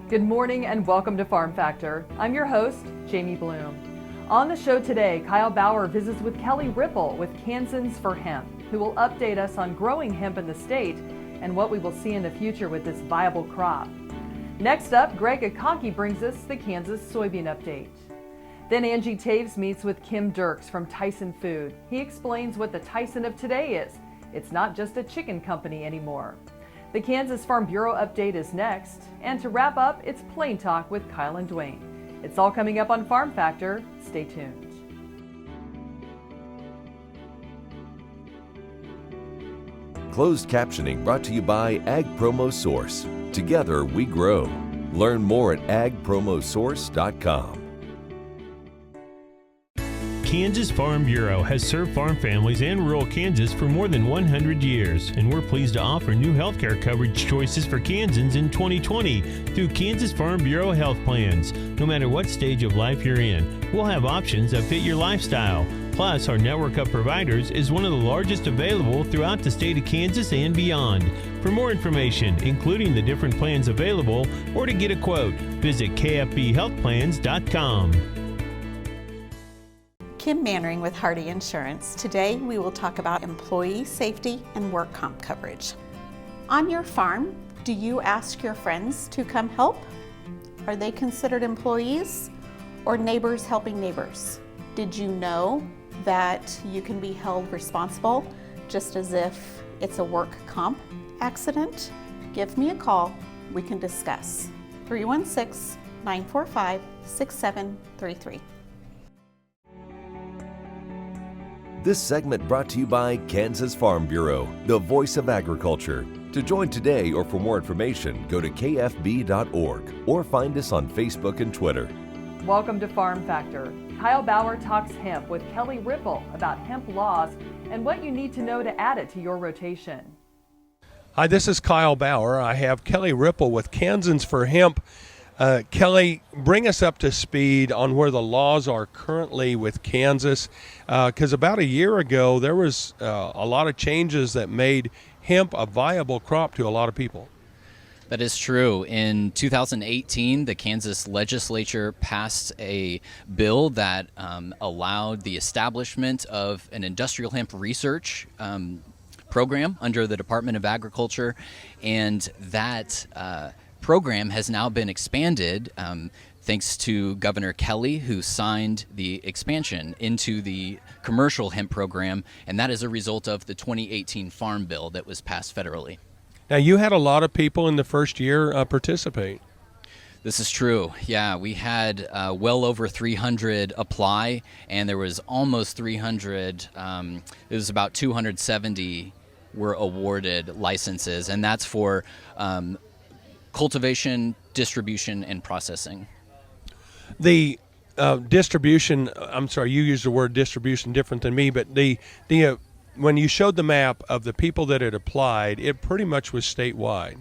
Good morning and welcome to Farm Factor. I'm your host, Jamie Bloom. On the show today, Kyle Bauer visits with Kelly Rippel with Kansans for Hemp, who will update us on growing hemp in the state and what we will see in the future with this viable crop. Next up, Akagi brings us the Kansas soybean update. Then Angie Toews meets with Kim Dirks from Tyson Food. He explains what the Tyson of today is. It's not just a chicken company anymore. The Kansas Farm Bureau update is next. And to wrap up, it's Plain Talk with Kyle and Duane. It's all coming up on Farm Factor. Stay tuned. Closed captioning brought to you by Ag Promo Source. Together we grow. Learn more at agpromosource.com. Kansas Farm Bureau has served farm families and rural Kansas for more than 100 years, and we're pleased to offer new healthcare coverage choices for Kansans in 2020 through Kansas Farm Bureau health plans. No matter what stage of life you're in, we'll have options that fit your lifestyle. Plus, our network of providers is one of the largest available throughout the state of Kansas and beyond. For more information, including the different plans available, or to get a quote, visit kfbhealthplans.com. Kim Mannering with Hardy Insurance. Today we will talk about employee safety and work comp coverage. On your farm, do you ask your friends to come help? Are they considered employees or neighbors helping neighbors? Did you know that you can be held responsible just as if it's a work comp accident? Give me a call, we can discuss. 316-945-6733. This segment brought to you by Kansas Farm Bureau, the voice of agriculture. To join today or for more information, go to kfb.org or find us on Facebook and Twitter. Welcome to Farm Factor. Kyle Bauer talks hemp with Kelly Rippel about hemp laws and what you need to know to add it to your rotation. Hi, this is Kyle Bauer. I have Kelly Rippel with Kansans for Hemp. Kelly, bring us up to speed on where the laws are currently with Kansas, because about a year ago there was a lot of changes that made hemp a viable crop to a lot of people. That is true. In 2018, the Kansas legislature passed a bill that allowed the establishment of an industrial hemp research program under the Department of Agriculture, and that program has now been expanded thanks to Governor Kelly, who signed the expansion into the commercial hemp program, and that is a result of the 2018 Farm Bill that was passed federally. Now, you had a lot of people in the first year participate. This is true. Yeah, we had well over 300 apply, and there was almost 300. It was about 270 were awarded licenses, and that's for cultivation, distribution, and processing. The distribution, I'm sorry, you used the word distribution different than me, but the when you showed the map of the people that had applied, it pretty much was statewide.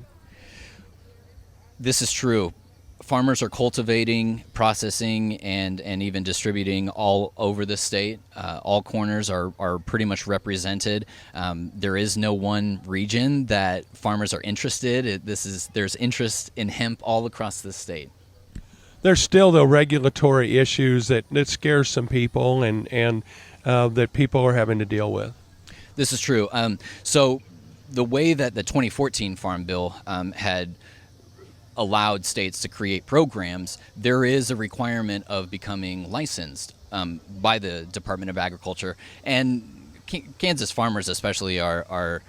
This is true. Farmers are cultivating, processing, and even distributing all over the state. All corners are pretty much represented. There is no one region that farmers are interested. There's interest in hemp all across the state. There's still the regulatory issues that scares some people and that people are having to deal with. This is true. So the way that the 2014 Farm Bill had allowed states to create programs, there is a requirement of becoming licensed by the Department of Agriculture. And Kansas farmers especially are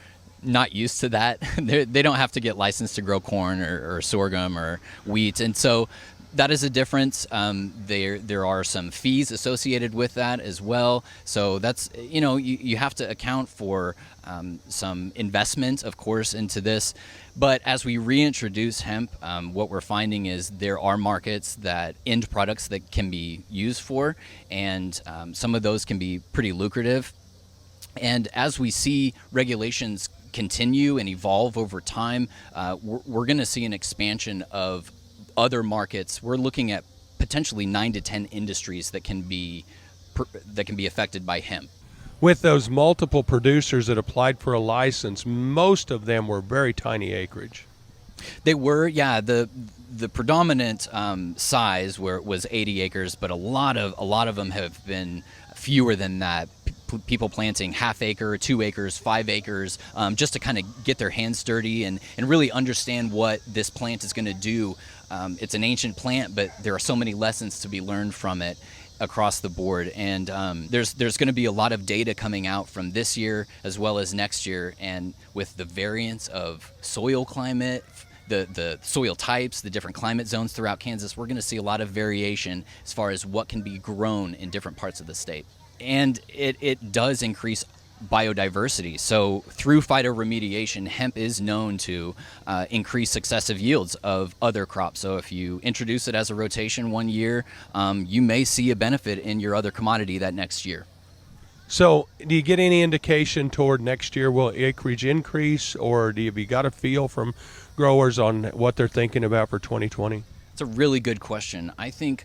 not used to that. They don't have to get licensed to grow corn or sorghum or wheat. And so that is a difference. There are some fees associated with that as well. So that's, you have to account for some investment, of course, into this. But as we reintroduce hemp, what we're finding is there are markets that end products that can be used for, and some of those can be pretty lucrative. And as we see regulations continue and evolve over time, we're going to see an expansion of other markets. We're looking at potentially 9 to 10 industries that can be affected by hemp. With those multiple producers that applied for a license, most of them were very tiny acreage. They were, yeah. the predominant size where it was 80 acres, but a lot of them have been fewer than that. People planting half acre, 2 acres, 5 acres, just to kind of get their hands dirty and really understand what this plant is going to do. It's an ancient plant, but there are so many lessons to be learned from it across the board. And there's going to be a lot of data coming out from this year as well as next year. And with the variance of soil climate, the soil types, the different climate zones throughout Kansas, we're going to see a lot of variation as far as what can be grown in different parts of the state. And it does increase biodiversity. So through phytoremediation, hemp is known to increase successive yields of other crops. So if you introduce it as a rotation one year, you may see a benefit in your other commodity that next year. So do you get any indication toward next year? Will acreage increase, or have you got a feel from growers on what they're thinking about for 2020? It's a really good question. I think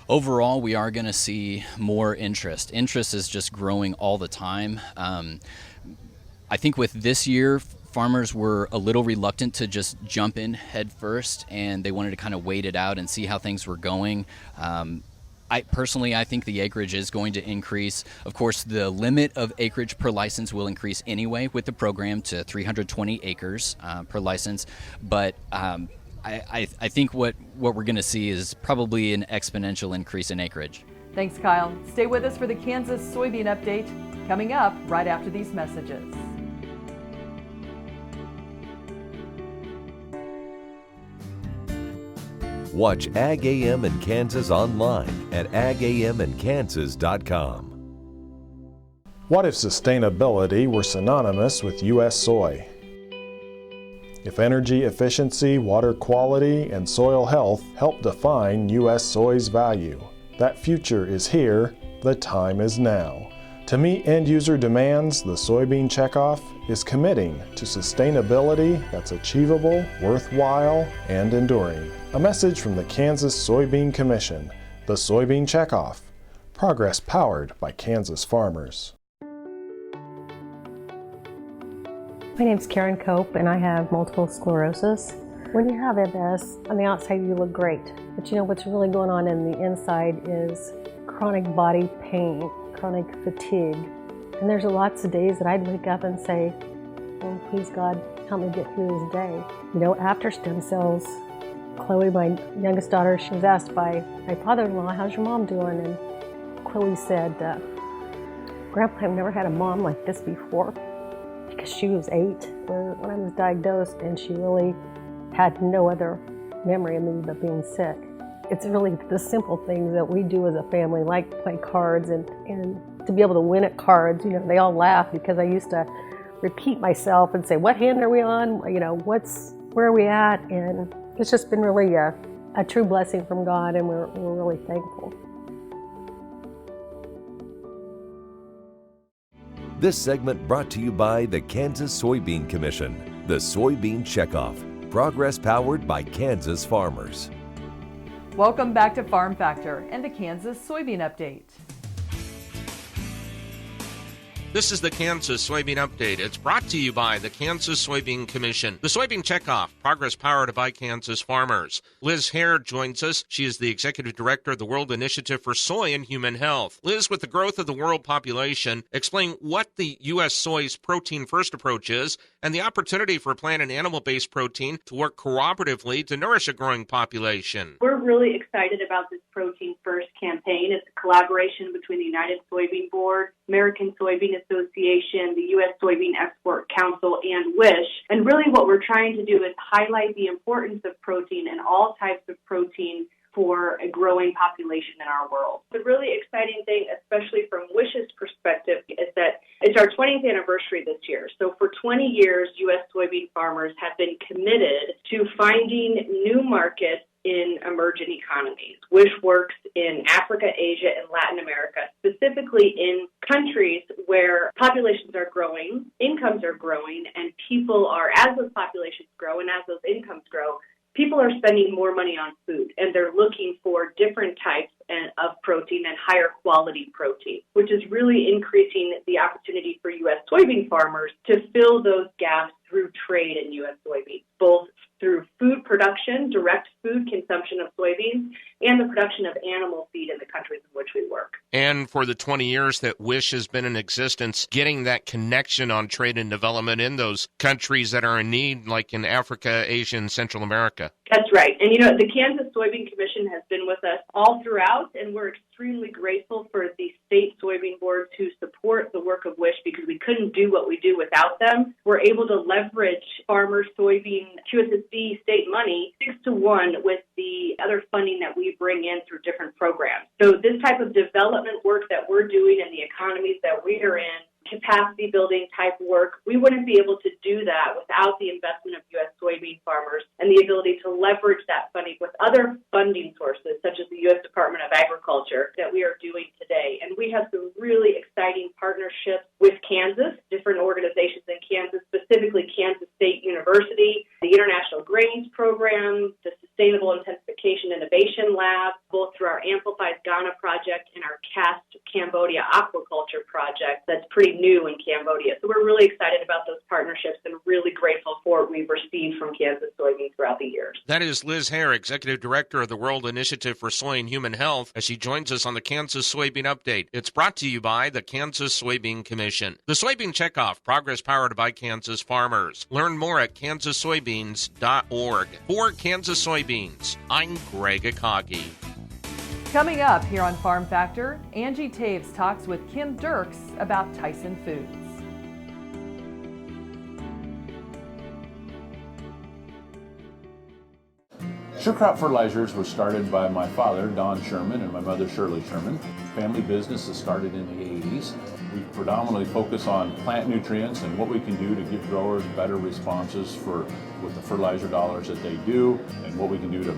overall, we are going to see more interest. Interest is just growing all the time. I think with this year, farmers were a little reluctant to just jump in head first, and they wanted to kind of wait it out and see how things were going. I think the acreage is going to increase. Of course, the limit of acreage per license will increase anyway with the program to 320 acres per license. But I think what we're going to see is probably an exponential increase in acreage. Thanks, Kyle. Stay with us for the Kansas soybean update coming up right after these messages. Watch Ag AM in Kansas online at agamandkansas.com. What if sustainability were synonymous with U.S. soy? If energy efficiency, water quality, and soil health help define U.S. soy's value, that future is here, the time is now. To meet end-user demands, the Soybean Checkoff is committing to sustainability that's achievable, worthwhile, and enduring. A message from the Kansas Soybean Commission, the Soybean Checkoff, progress powered by Kansas farmers. My name's Karen Cope, and I have multiple sclerosis. When you have MS, on the outside you look great, but you know what's really going on in the inside is chronic body pain, chronic fatigue. And there's lots of days that I'd wake up and say, oh, please God, help me get through this day. You know, after stem cells, Chloe, my youngest daughter, she was asked by my father-in-law, how's your mom doing? And Chloe said, Grandpa, I've never had a mom like this before, because she was 8 when I was diagnosed, and she really had no other memory of me but being sick. It's really the simple things that we do as a family, like play cards and to be able to win at cards. You know, they all laugh because I used to repeat myself and say, what hand are we on? You know, where are we at? And it's just been really a true blessing from God, and we're really thankful. This segment brought to you by the Kansas Soybean Commission, the Soybean Checkoff, progress powered by Kansas farmers. Welcome back to Farm Factor and the Kansas soybean update. This is the Kansas Soybean Update. It's brought to you by the Kansas Soybean Commission. The Soybean Checkoff, progress powered by Kansas farmers. Liz Hare joins us. She is the Executive Director of the World Initiative for Soy and Human Health. Liz, with the growth of the world population, explain what the U.S. soy's protein-first approach is and the opportunity for plant and animal-based protein to work cooperatively to nourish a growing population. We're really excited about this Protein First campaign. It's a collaboration between the United Soybean Board, American Soybean Association, the U.S. Soybean Export Council, and WISH. And really what we're trying to do is highlight the importance of protein and all types of protein for a growing population in our world. The really exciting thing, especially from WISH's perspective, is that it's our 20th anniversary this year. So for 20 years, U.S. soybean farmers have been committed to finding new markets in emerging economies. WISH works in Africa, Asia, and Latin America, specifically in countries where populations are growing, incomes are growing, and people are, as those populations grow and as those incomes grow, people are spending more money on food, and they're looking for different types of protein and higher quality protein, which is really increasing the opportunity for U.S. soybean farmers to fill those gaps through trade in U.S. soybeans, both through food production, direct food consumption of soybeans, and the production of animal feed in the countries in which we work. And for the 20 years that WISH has been in existence, getting that connection on trade and development in those countries that are in need, like in Africa, Asia, and Central America. That's right. And the Kansas Soybean Commission has been with us all throughout, and we're extremely grateful for the state soybean boards who support the work of WISH because we couldn't do what we do without them. We're able to leverage farmer soybean QSSD state money 6-to-1 with the other funding that we bring in through different programs. So this type of development work that we're doing in the economies that we are in, capacity building type work, we wouldn't be able to do that without the investment of U.S. soybean farmers and the ability to leverage that funding with other funding sources, such as the U.S. Department of Agriculture, that we are doing today. And we have some really exciting partnerships with Kansas, different organizations in Kansas, specifically Kansas State University, the International Grains Program, the Sustainable Intensification Innovation Lab, both through our Amplified Ghana project and our CAST Cambodia Aquaculture project that's pretty new in Cambodia. So we're really excited about those partnerships and really grateful for what we've received from Kansas soybean throughout the years. That is Liz Hare, Executive Director of the World Initiative for Soy and Human Health, as she joins us on the Kansas Soybean Update. It's brought to you by the Kansas Soybean Commission. The Soybean Checkoff, progress powered by Kansas farmers. Learn more at kansassoybeans.org. For Kansas Soybeans, I'm Greg Akagi. Coming up here on Farm Factor, Angie Toews talks with Kim Dirks about Tyson Foods. Sure Crop Fertilizers was started by my father, Don Sherman, and my mother, Shirley Sherman. Family business has started in the 80s. We predominantly focus on plant nutrients and what we can do to give growers better responses with the fertilizer dollars that they do, and what we can do to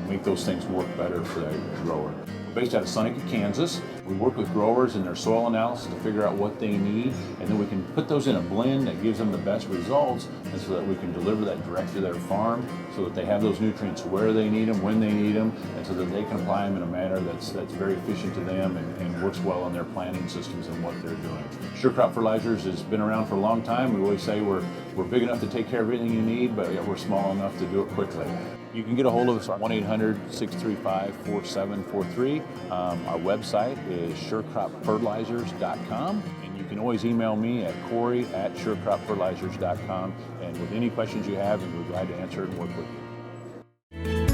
make those things work better for the grower. We're based out of Seneca, Kansas. We work with growers in their soil analysis to figure out what they need, and then we can put those in a blend that gives them the best results, and so that we can deliver that direct to their farm so that they have those nutrients where they need them, when they need them, and so that they can apply them in a manner that's very efficient to them and works well on their planting systems and what they're doing. Sure Crop Fertilizers has been around for a long time. We always say we're big enough to take care of everything you need, but we're small enough to do it quickly. You can get a hold of us at 1-800-635-4743. Our website is surecropfertilizers.com, and you can always email me at Corey@surecropfertilizers.com, and with any questions you have, we're glad to answer it and work with you.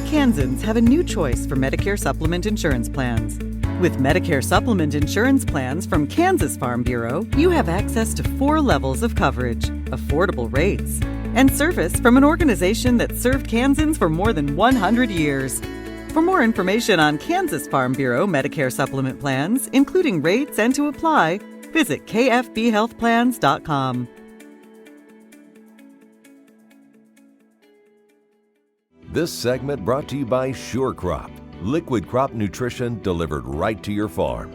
Kansans have a new choice for Medicare supplement insurance plans. With Medicare supplement insurance plans from Kansas Farm Bureau, you have access to 4 levels of coverage, affordable rates, and service from an organization that served Kansans for more than 100 years. For more information on Kansas Farm Bureau Medicare supplement plans, including rates and to apply, visit kfbhealthplans.com. This segment brought to you by Sure Crop, liquid crop nutrition delivered right to your farm.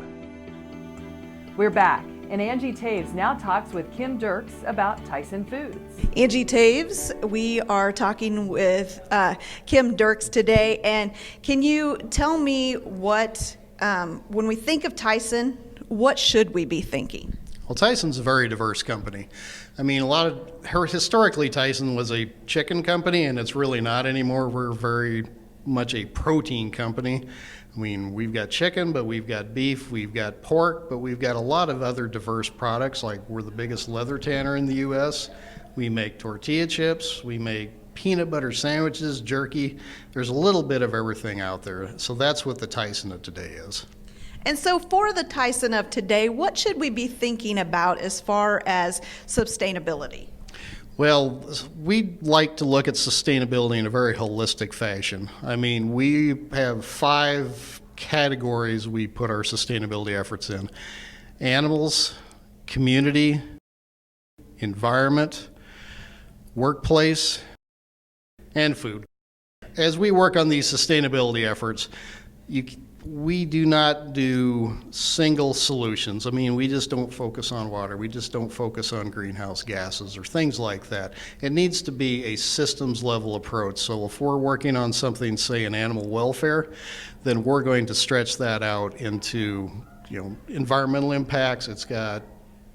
We're back, and Angie Toews now talks with Kim Dirks about Tyson Foods. Angie Toews, we are talking with Kim Dirks today, and can you tell me what, when we think of Tyson, what should we be thinking? Well, Tyson's a very diverse company. I mean, historically Tyson was a chicken company, and it's really not anymore. We're very much a protein company. I mean, we've got chicken, but we've got beef, we've got pork, but we've got a lot of other diverse products, like we're the biggest leather tanner in the U.S. We make tortilla chips, we make peanut butter sandwiches, jerky. There's a little bit of everything out there. So that's what the Tyson of today is. And so for the Tyson of today, what should we be thinking about as far as sustainability? Well, we like to look at sustainability in a very holistic fashion. I mean, we have 5 categories we put our sustainability efforts in: animals, community, environment, workplace, and food. As we work on these sustainability efforts, we do not do single solutions. I mean, we just don't focus on water. We just don't focus on greenhouse gases or things like that. It needs to be a systems level approach. So if we're working on something, say in animal welfare, then we're going to stretch that out into, environmental impacts. It's got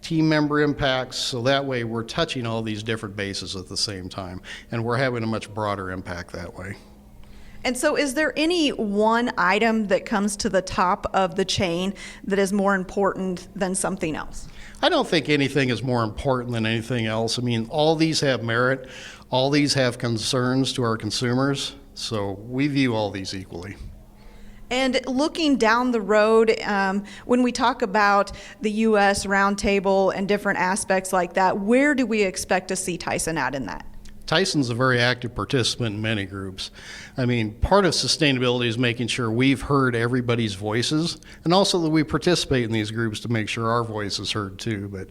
team member impacts, so that way we're touching all these different bases at the same time, and we're having a much broader impact that way. And so is there any one item that comes to the top of the chain that is more important than something else? I don't think anything is more important than anything else. I mean, all these have merit, all these have concerns to our consumers, so we view all these equally. And looking down the road, when we talk about the U.S. roundtable and different aspects like that, where do we expect to see Tyson at in that? Tyson's a very active participant in many groups. I mean, part of sustainability is making sure we've heard everybody's voices, and also that we participate in these groups to make sure our voice is heard too. But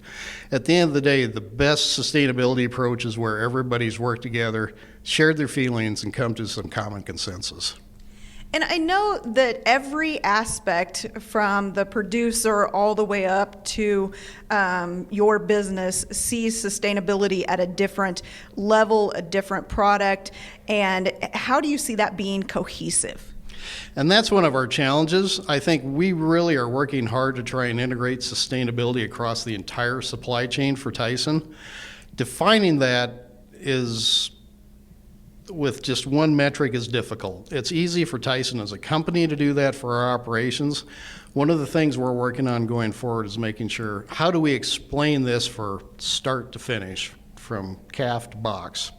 at the end of the day, the best sustainability approach is where everybody's worked together, shared their feelings, and come to some common consensus. And I know that every aspect from the producer all the way up to your business sees sustainability at a different level, a different product. And how do you see that being cohesive? And that's one of our challenges. I think we really are working hard to try and integrate sustainability across the entire supply chain for Tyson. Defining that is with just one metric is difficult. It's easy for Tyson as a company to do that for our operations. One of the things we're working on going forward is making sure, how do we explain this for start to finish, from calf to box?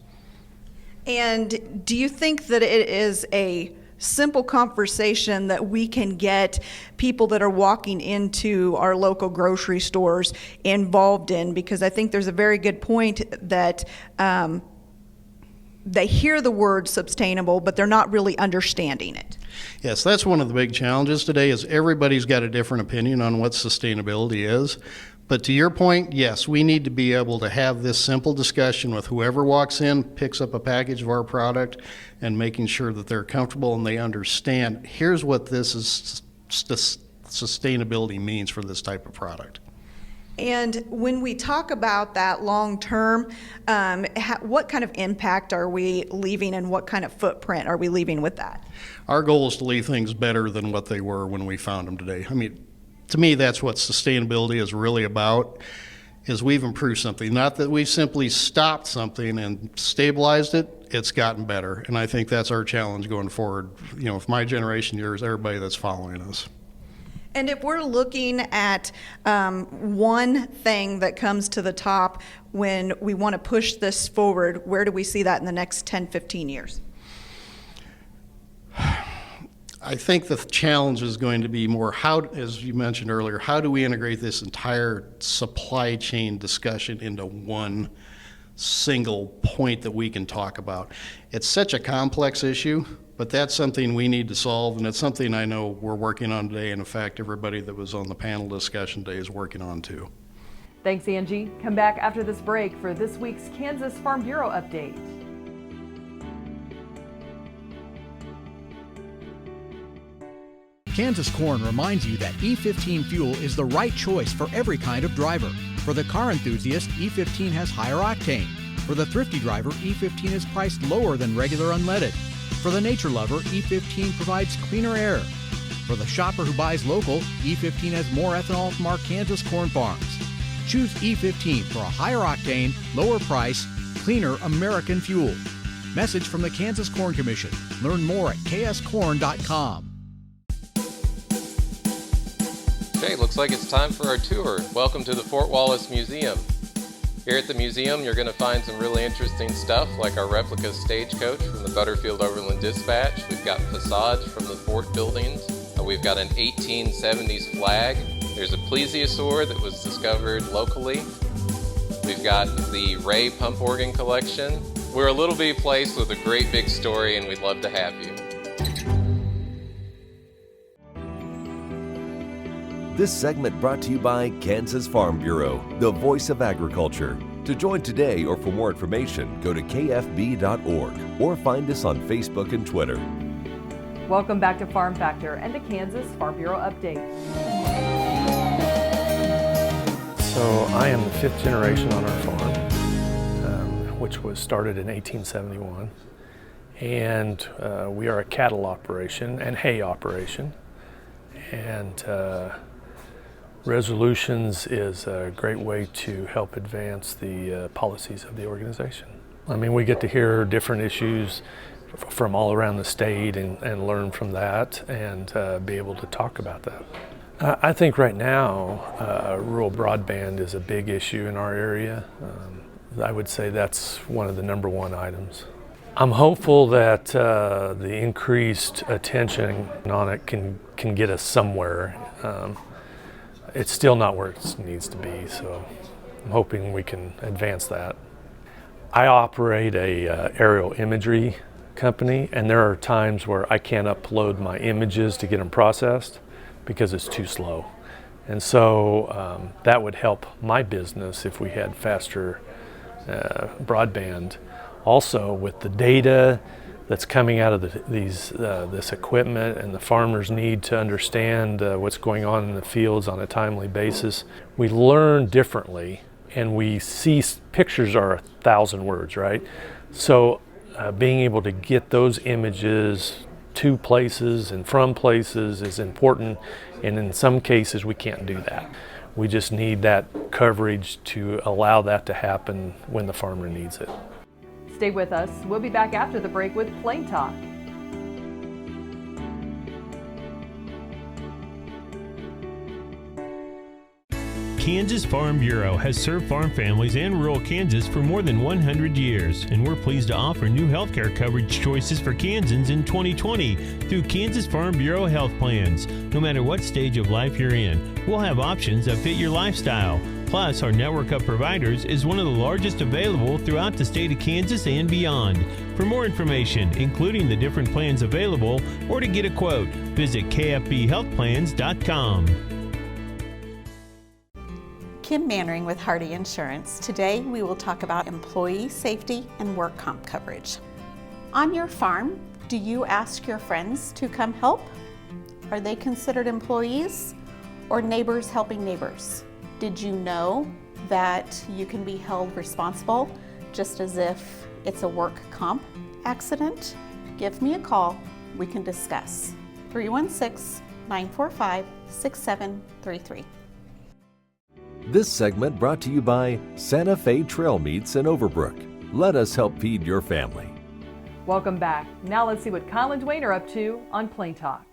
And do you think that it is a simple conversation that we can get people that are walking into our local grocery stores involved in? Because I think there's a very good point that they hear the word sustainable, but they're not really understanding it. Yes, that's one of the big challenges today, is everybody's got a different opinion on what sustainability is. But to your point, yes, we need to be able to have this simple discussion with whoever walks in, picks up a package of our product, and making sure that they're comfortable and they understand, here's what this is, sustainability means for this type of product. And when we talk about that long term, what kind of impact are we leaving and what kind of footprint are we leaving with that? Our goal is to leave things better than what they were when we found them today. I mean, to me, that's what sustainability is really about, is we've improved something. Not that we've simply stopped something and stabilized it, it's gotten better. And I think that's our challenge going forward, you know, with my generation, yours, everybody that's following us. And if we're looking at one thing that comes to the top when we want to push this forward, where do we see that in the next 10, 15 years? I think the challenge is going to be more how, as you mentioned earlier, how do we integrate this entire supply chain discussion into one single point that we can talk about? It's such a complex issue, but that's something we need to solve, and it's something I know we're working on today, and in fact, everybody that was on the panel discussion today is working on too. Thanks, Angie. Come back after this break for this week's Kansas Farm Bureau update. Kansas Corn reminds you that E15 fuel is the right choice for every kind of driver. For the car enthusiast, E15 has higher octane. For the thrifty driver, E15 is priced lower than regular unleaded. For the nature lover, E15 provides cleaner air. For the shopper who buys local, E15 has more ethanol from our Kansas corn farms. Choose E15 for a higher octane, lower price, cleaner American fuel. Message from the Kansas Corn Commission. Learn more at kscorn.com. Okay, looks like it's time for our tour. Welcome to the Fort Wallace Museum. Here at the museum, you're going to find some really interesting stuff, like our replica stagecoach from the Butterfield Overland Dispatch. We've got facades from the fort buildings. We've got an 1870s flag. There's a plesiosaur that was discovered locally. We've got the Ray pump organ collection. We're a little bitty place with a great big story, and we'd love to have you. This segment brought to you by Kansas Farm Bureau, the voice of agriculture. To join today or for more information, go to kfb.org or find us on Facebook and Twitter. Welcome back to Farm Factor and the Kansas Farm Bureau update. So I am the fifth generation on our farm, which was started in 1871. And we are a cattle operation and hay operation. And Resolutions is a great way to help advance the policies of the organization. I mean, we get to hear different issues from all around the state and learn from that and be able to talk about that. I think right now rural broadband is a big issue in our area. I would say that's one of the number one items. I'm hopeful that the increased attention on it can get us somewhere. It's still not where it needs to be, so I'm hoping we can advance that. I operate a aerial imagery company, and there are times where I can't upload my images to get them processed because it's too slow. And so that would help my business if we had faster broadband. Also, with the data that's coming out of this equipment, and the farmers need to understand what's going on in the fields on a timely basis, we learn differently, and we see pictures are 1,000 words, right? So being able to get those images to places and from places is important, and in some cases we can't do that. We just need that coverage to allow that to happen when the farmer needs it. Stay with us. We'll be back after the break with Plain Talk. Kansas Farm Bureau has served farm families and rural Kansas for more than 100 years, and we're pleased to offer new healthcare coverage choices for Kansans in 2020 through Kansas Farm Bureau health plans. No matter what stage of life you're in, we'll have options that fit your lifestyle. Plus, our network of providers is one of the largest available throughout the state of Kansas and beyond. For more information, including the different plans available, or to get a quote, visit kfbhealthplans.com. Kim Mannering with Hardy Insurance. Today we will talk about employee safety and work comp coverage. On your farm, do you ask your friends to come help? Are they considered employees or neighbors helping neighbors? Did you know that you can be held responsible just as if it's a work comp accident? Give me a call. We can discuss. 316-945-6733. This segment brought to you by Santa Fe Trail Meats in Overbrook. Let us help feed your family. Welcome back. Now let's see what Kyle and Duane are up to on Plain Talk.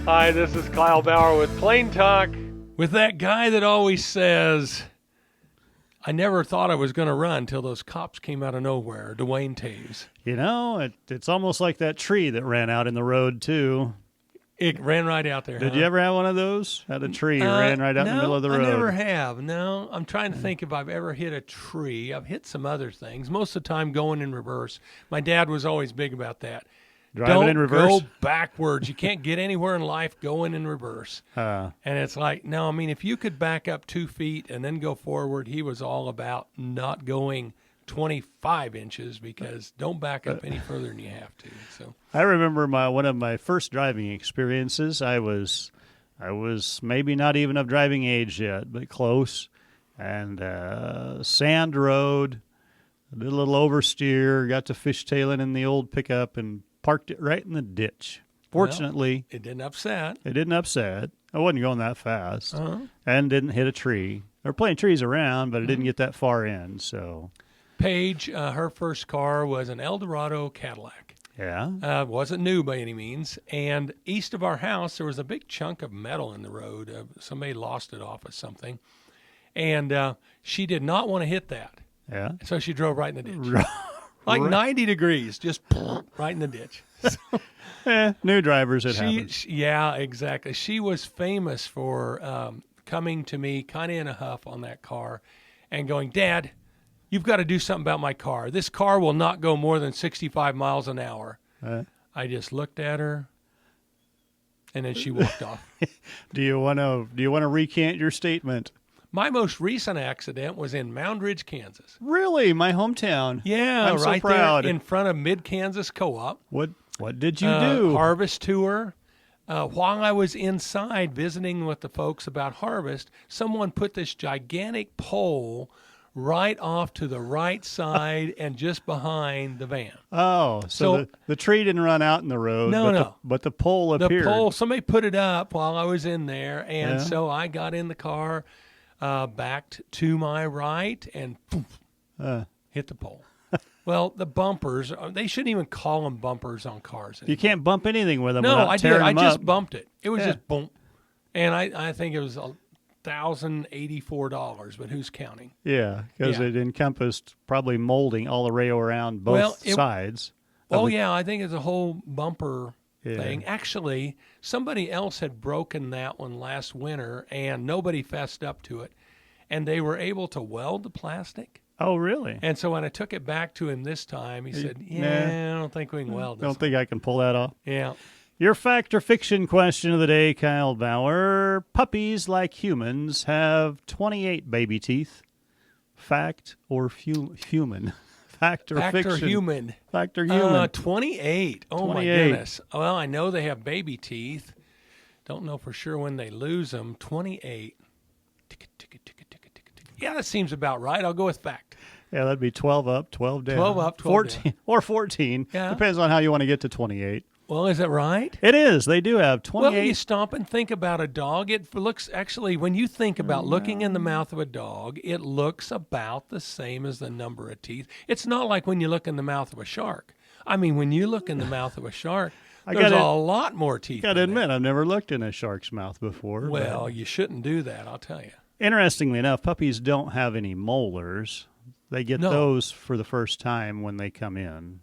Hi, this is Kyle Bauer with Plain Talk. With that guy that always says, I never thought I was going to run till those cops came out of nowhere, Dwayne Toews. You know, it's almost like that tree that ran out in the road, too. It ran right out there. Did you ever have one of those? Had a tree ran right out in the middle of the road? I never have. No, I'm trying to think if I've ever hit a tree. I've hit some other things. Most of the time going in reverse. My dad was always big about that. Driving in reverse? Don't go backwards. You can't get anywhere in life going in reverse. And it's like, no, I mean, if you could back up 2 feet and then go forward, he was all about not going 25 inches because don't back up any further than you have to. So I remember one of my first driving experiences. I was maybe not even of driving age yet, but close. And sand road, did a little oversteer, got to fishtailing in the old pickup and parked it right in the ditch. Fortunately, well, it didn't upset. I wasn't going that fast and didn't hit a tree. There were plenty of trees around, but it didn't get that far in. So Paige, her first car was an Eldorado Cadillac. Yeah. Wasn't new by any means. And east of our house, there was a big chunk of metal in the road. Somebody lost it off of something. And she did not want to hit that. Yeah. So she drove right in the ditch. Like 90 degrees, just right in the ditch. New drivers, it happens. Yeah, exactly. She was famous for coming to me kind of in a huff on that car and going, Dad, you've got to do something about my car. This car will not go more than 65 miles an hour. I just looked at her, and then she walked off. Do you want to recant your statement? My most recent accident was in Mound Ridge, Kansas. Really? My hometown? Yeah, I'm right so proud. there in front of Mid-Kansas Co-op. What did you do? Harvest tour. While I was inside visiting with the folks about harvest, someone put this gigantic pole right off to the right side and just behind the van. Oh, so the tree didn't run out in the road. But the pole appeared. The pole, somebody put it up while I was in there, and so I got in the car, backed to my right, and poof, hit the pole. Well, the bumpers, they shouldn't even call them bumpers on cars anymore. You can't bump anything with them. No, I did. I just up. bumped it. It was just boom. And I think it was $1,084, but who's counting? Yeah, because it encompassed probably molding all the way around both sides. I think it's a whole bumper thing. Actually, somebody else had broken that one last winter, and nobody fessed up to it. And they were able to weld the plastic. Oh, really? And so when I took it back to him this time, he said, I don't think we can weld this. Don't think I can pull that off? Yeah. Your fact or fiction question of the day, Kyle Bauer. Puppies, like humans, have 28 baby teeth. Fact or human? Fact or fiction? Fact or human? 28. Oh, 28. My goodness. Well, I know they have baby teeth. Don't know for sure when they lose them. 28. Yeah, that seems about right. I'll go with fact. Yeah, that'd be 12 up, 12 down. 12 up, 12 14, down. Or 14. Yeah. Depends on how you want to get to 28. Well, is that right? It is. They do have 28. Well, you stop and think about a dog. It looks, actually, when you think about looking in the mouth of a dog, it looks about the same as the number of teeth. It's not like when you look in the mouth of a shark. I mean, when you look in the mouth of a shark, there's a lot more teeth. I got to admit, I've never looked in a shark's mouth before. Well, you shouldn't do that, I'll tell you. Interestingly enough, puppies don't have any molars. They get those for the first time when they come in.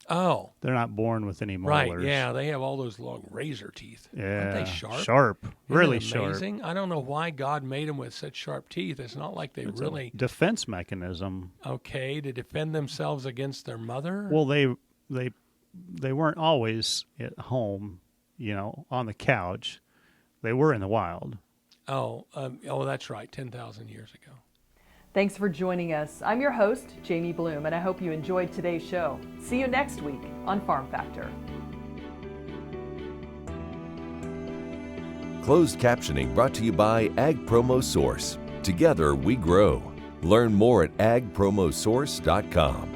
Oh. They're not born with any molars. Right, yeah. They have all those long razor teeth. Yeah. Aren't they sharp? Sharp. Really sharp. Amazing. I don't know why God made them with such sharp teeth. It's not like it's really... a defense mechanism. Okay, to defend themselves against their mother? Well, they weren't always at home, on the couch. They were in the wild. Oh, that's right, 10,000 years ago. Thanks for joining us. I'm your host, Jamie Bloom, and I hope you enjoyed today's show. See you next week on Farm Factor. Closed captioning brought to you by Ag Promo Source. Together we grow. Learn more at agpromosource.com.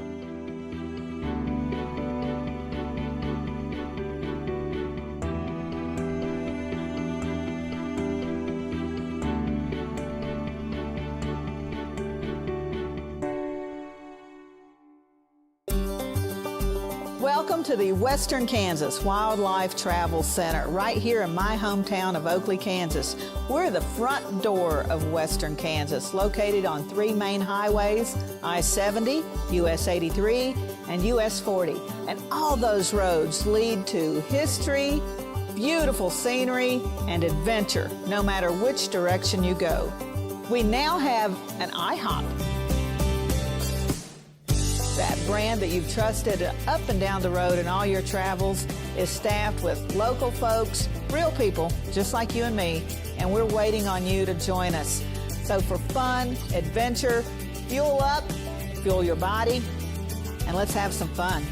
Welcome to the Western Kansas Wildlife Travel Center, right here in my hometown of Oakley, Kansas. We're the front door of Western Kansas, located on 3 main highways, I-70, US 83, and US 40. And all those roads lead to history, beautiful scenery, and adventure, no matter which direction you go. We now have an IHOP. That brand that you've trusted up and down the road in all your travels is staffed with local folks, real people, just like you and me, and we're waiting on you to join us. So for fun, adventure, fuel up, fuel your body, and let's have some fun.